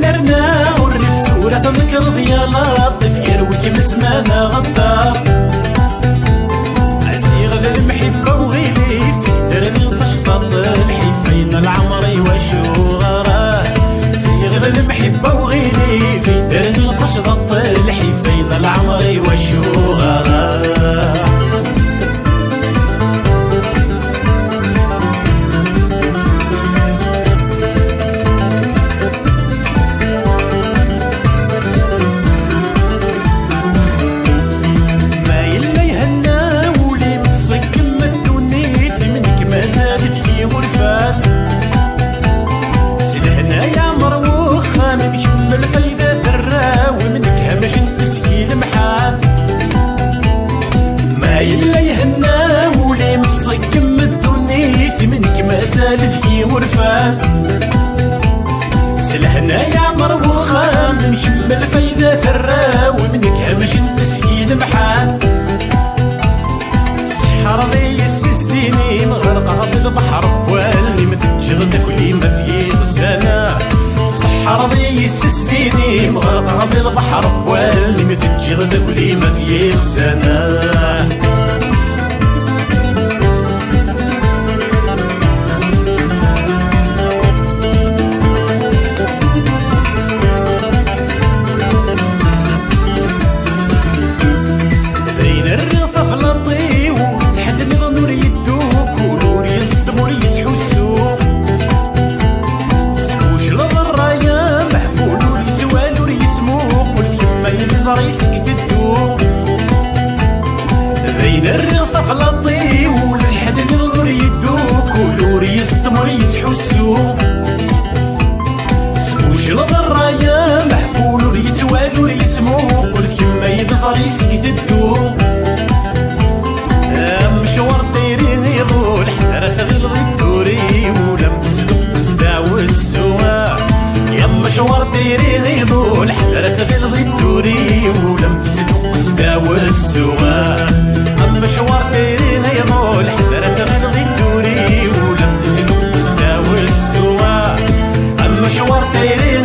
درنا والرفت ولا تنكر ضيالات طفير وكي مسمانا غدار عزي غدا المحبة وغيلي في درني تشطط الحفين العمري وشو غراه عزي غدا المحبة وغيلي في درني تشطط الحفين العمري وشو غراه زالت ورفان سلهنا يا مروخة من كمل فايدة ثرا ومنك همش المسكين محال سحر لي السنين غرقها بالبحر واللي متجغدك ولي ما في غسانا سحر لي السنين غرقها بالبحر واللي متجغدك ولي ما في غسانا ريسك في الدوم بين الرغفة فلطي والحد ينظر يدوك ولور يستمر يتحسو سموش الضرايا محفول وريتوال وريتموق والكما يبزر ريسك في الدوم مشوار دايرين يضول حتى تغلظ الدوري ولم تصدق صداع والسوا يا مشوار دايرين يضول حتى تغلظ الدوري ولم تصدق صداع والسوا مشوار دايرين يضول حتى تغلظ الدوري ولم تصدق صداع والسوا مشوار دايرين